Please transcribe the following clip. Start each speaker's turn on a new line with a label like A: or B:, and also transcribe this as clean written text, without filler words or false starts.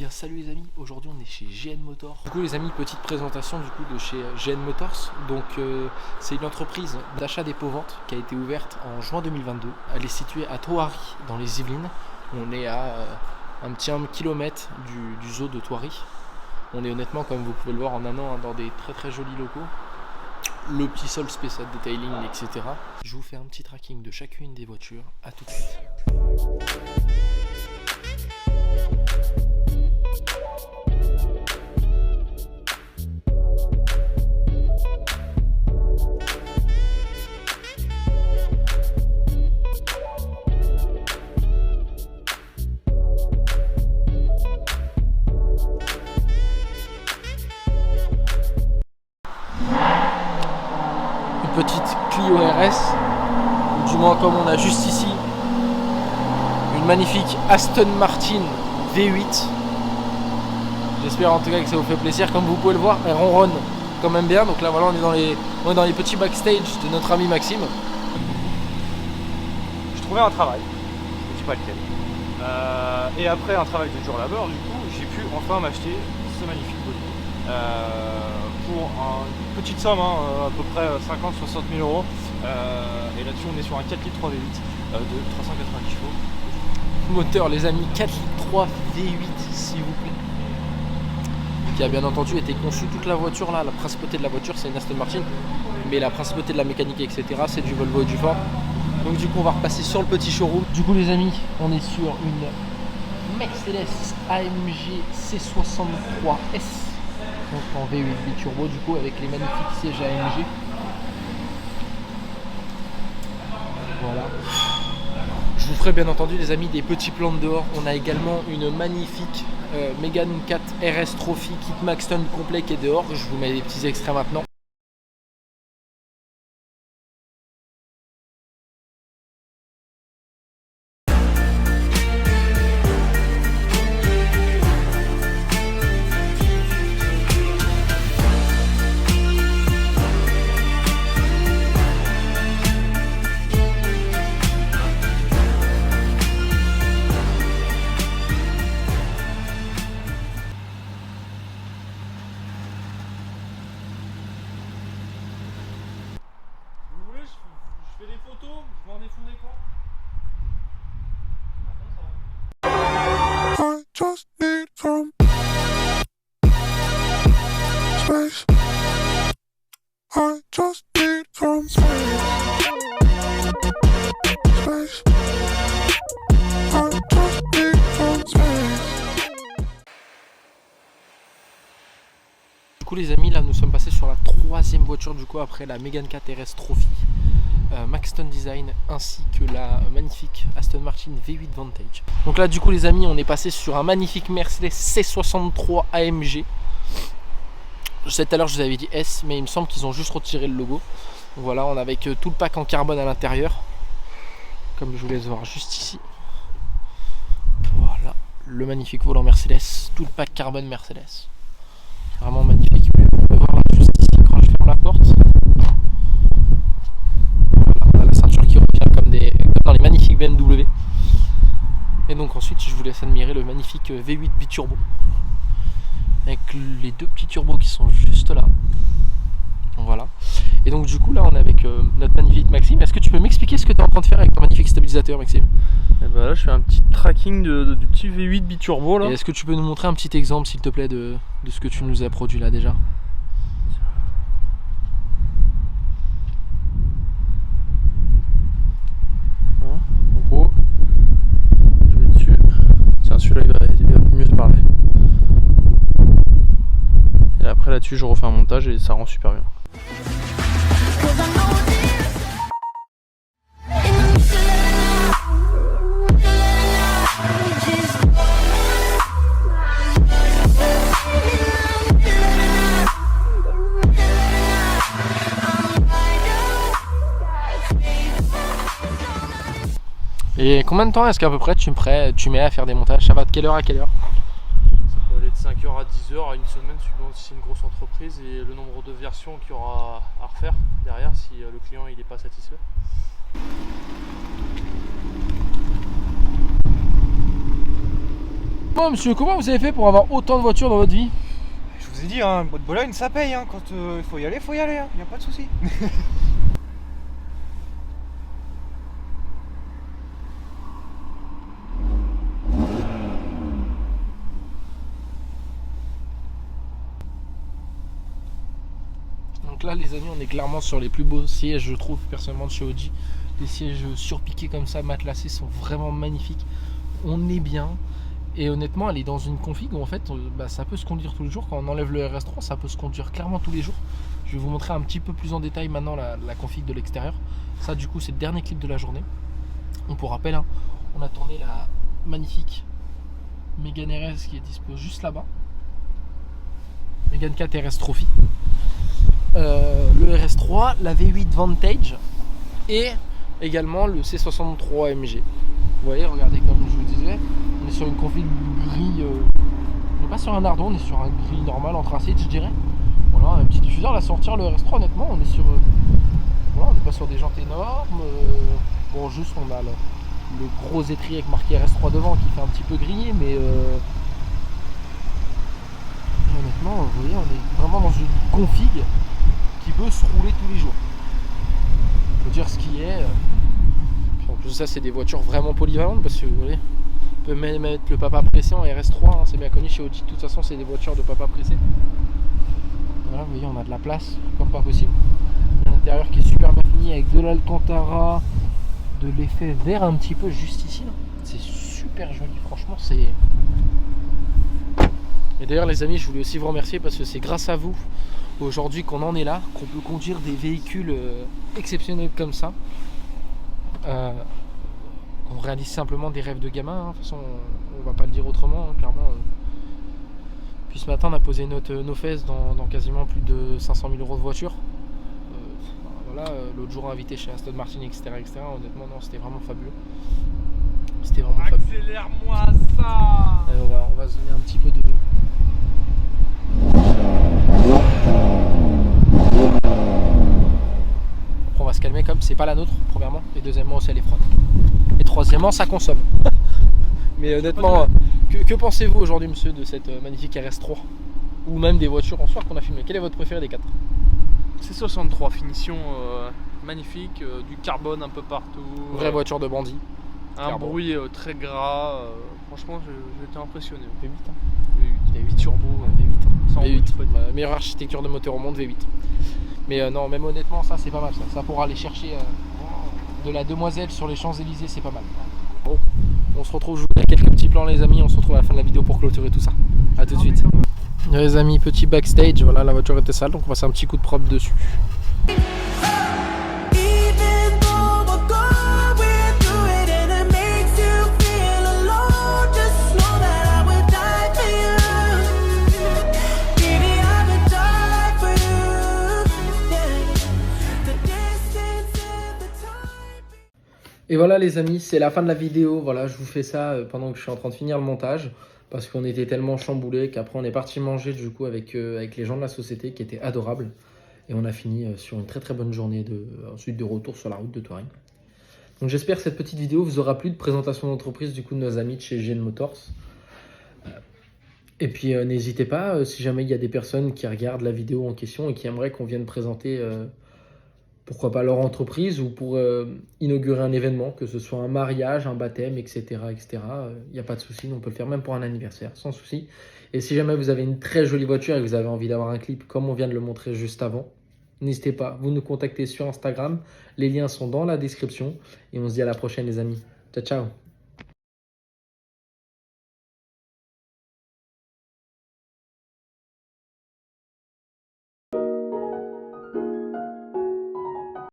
A: bien salut les amis, aujourd'hui on est chez GN Motors. Du coup les amis, petite présentation du coup de chez GN Motors. Donc c'est une entreprise d'achat dépôt-vente qui a été ouverte en juin 2022. Elle est située à Thoiry dans les Yvelines. On est à un petit 1 km du zoo de Thoiry. On est honnêtement, comme vous pouvez le voir en un an, dans des très jolis locaux. Le petit sol spécial detailing, etc. Je vous fais un petit tracking de chacune des voitures. À tout de suite. Petite Clio RS, ou du moins comme on a juste ici, une magnifique Aston Martin V8. J'espère en tout cas que ça vous fait plaisir. Comme vous pouvez le voir, elle ronronne quand même bien. Donc là voilà, on est dans les petits backstage de notre ami Maxime.
B: Je trouvais un travail, je ne dis pas lequel. Et après un travail de dur labeur, du coup, j'ai pu enfin m'acheter ce magnifique bolide. Pour une petite somme, à peu près 50-60 000 euros. Et là-dessus, on est sur un 4 litres 3 V8 de 380 chevaux.
A: Moteur, les amis, 4 litres 3 V8, s'il vous plaît. Qui a bien entendu été conçu toute la voiture là. La principauté de la voiture, c'est une Aston Martin. Mais la principauté de la mécanique, etc., c'est du Volvo et du Ford. Donc, du coup, on va repasser sur le petit showroom. Du coup, les amis, on est sur une Mercedes AMG C63S. Donc en V8 biturbo du coup avec les magnifiques sièges AMG. Voilà. Je vous ferai bien entendu les amis des petits plans de dehors. On a également une magnifique Mégane 4 RS Trophy kit Maxton complet qui est dehors. Je vous mets des petits extraits maintenant. Je fais des photos, je mets en fond d'écran.
C: I just need some space. I just need some space. Space. I just need some space.
A: Du coup les amis, là nous sommes passés sur la troisième voiture du coup après la Mégane 4 RS Trophy Maxton Design ainsi que la magnifique Aston Martin V8 Vantage. Donc là du coup les amis, on est passé sur un magnifique Mercedes C63 AMG. Je sais tout à l'heure je vous avais dit S, mais il me semble qu'ils ont juste retiré le logo. Donc voilà, on a avec tout le pack en carbone à l'intérieur, comme je vous laisse voir juste ici. Voilà, le magnifique volant Mercedes, tout le pack carbone Mercedes. Vraiment magnifique. Vous pouvez voir là, juste ici quand je ferme la porte. On a la ceinture qui revient comme dans les magnifiques BMW. Et donc ensuite je vous laisse admirer le magnifique V8 biturbo. Avec les deux petits turbos qui sont juste là. Voilà. Et donc du coup là on est avec notre magnifique Maxime. Est-ce que tu peux m'expliquer ce que tu es en train de faire avec ton magnifique stabilisateur Maxime?
B: Et bah là je fais un petit tracking du petit V8 biturbo là.
A: Et est-ce que tu peux nous montrer un petit exemple s'il te plaît de ce que tu nous as produit là déjà?
B: Voilà. En gros, je vais dessus. Tiens, celui-là il va mieux te parler. Et après là-dessus je refais un montage et ça rend super bien.
A: Et combien de temps est-ce qu'à peu près tu mets à faire des montages? Ça va de quelle heure à quelle heure?
B: Ça peut aller de 5h à 10h à une semaine suivant si c'est une grosse entreprise et le nombre de versions qu'il y aura à refaire derrière si le client il n'est pas satisfait.
A: Bon monsieur, comment vous avez fait pour avoir autant de voitures dans votre vie?
B: Je vous ai dit, hein, boîte Bologne, ça paye, hein. Quand il faut y aller, hein. Y a pas de souci.
A: Donc là les amis, on est clairement sur les plus beaux sièges, je trouve personnellement de chez Audi. Les sièges surpiqués comme ça, matelassés, sont vraiment magnifiques. On est bien. Et honnêtement, elle est dans une config où en fait ça peut se conduire tous les jours. Quand on enlève le RS3, ça peut se conduire clairement tous les jours. Je vais vous montrer un petit peu plus en détail maintenant la config de l'extérieur. Ça du coup c'est le dernier clip de la journée. On pour rappel, hein, on a tourné la magnifique Mégane RS qui est dispo juste là-bas. Mégane 4 RS Trophy. Le RS3, la V8 Vantage et également le C63 MG. Vous voyez, regardez, comme je vous disais, on est sur une config gris, on n'est pas sur un ardon, on est sur un gris normal en tracé, je dirais. Voilà, un petit diffuseur, là sortir le RS3, honnêtement, on est sur, voilà, on n'est pas sur des jantes énormes. Bon, juste on a le gros étrier avec marqué RS3 devant qui fait un petit peu griller, mais honnêtement, vous voyez, on est vraiment dans une config qui peut se rouler tous les jours. Faut dire ce qui est. En plus ça c'est des voitures vraiment polyvalentes parce que vous voyez, on peut même mettre le papa pressé en RS3, hein, c'est bien connu chez Audi, de toute façon c'est des voitures de papa pressé. Voilà, vous voyez, on a de la place comme pas possible. Un intérieur qui est super bien fini avec de l'Alcantara, de l'effet vert un petit peu juste ici. C'est super joli, franchement c'est... Et d'ailleurs les amis, je voulais aussi vous remercier parce que c'est grâce à vous aujourd'hui qu'on en est là, qu'on peut conduire des véhicules exceptionnels comme ça. On réalise simplement des rêves de gamin, hein. De toute façon on va pas le dire autrement, hein, clairement. Puis ce matin on a posé nos fesses dans quasiment plus de 500 000 € de voiture. Voilà, l'autre jour invité chez Aston Martin, etc. Honnêtement non, c'était vraiment fabuleux. C'était vraiment fabuleux.
B: Accélère-moi ça.
A: Allez, on va se donner un petit peu de... On va se calmer comme c'est pas la nôtre, premièrement, et deuxièmement aussi elle est froide. Et troisièmement ça consomme. Mais honnêtement, que pensez-vous aujourd'hui monsieur de cette magnifique RS3? Ou même des voitures en soi qu'on a filmé? Quel est votre préféré des quatre?
D: C'est 63, finition magnifique, du carbone un peu partout.
A: Vraie voiture de bandit.
D: Un
A: clairement.
D: bruit très gras. Franchement, j'étais impressionné.
A: V8 hein.
D: V8 turbo.
A: V8.
D: Sans
A: V8.
D: bruit, pas de-
A: Meilleure architecture de moteur au monde, V8. Mais non, même honnêtement, ça c'est pas mal. Ça pour aller chercher de la demoiselle sur les Champs-Élysées, c'est pas mal. Bon, on se retrouve, je vous mets quelques petits plans les amis, on se retrouve à la fin de la vidéo pour clôturer tout ça. A tout de suite. Les amis, petit backstage, voilà, la voiture était sale, donc on va passer un petit coup de propre dessus.
C: Even though we're going through it and it makes you feel alone, just know that I would die for you. Baby, I would die for you. Yeah. The distance and the time.
A: Et voilà les amis, c'est la fin de la vidéo. Voilà, je vous fais ça pendant que je suis en train de finir le montage. Parce qu'on était tellement chamboulés qu'après on est parti manger du coup avec les gens de la société qui étaient adorables. Et on a fini sur une très très bonne journée ensuite de retour sur la route de Touring. Donc j'espère que cette petite vidéo vous aura plu de présentation d'entreprise du coup de nos amis de chez GN Motors. Et puis n'hésitez pas, si jamais il y a des personnes qui regardent la vidéo en question et qui aimeraient qu'on vienne présenter pourquoi pas leur entreprise ou pour inaugurer un événement, que ce soit un mariage, un baptême, etc. Il n'y a pas de souci, on peut le faire même pour un anniversaire, sans souci. Et si jamais vous avez une très jolie voiture et que vous avez envie d'avoir un clip comme on vient de le montrer juste avant, n'hésitez pas, vous nous contactez sur Instagram, les liens sont dans la description et on se dit à la prochaine les amis. Ciao ciao.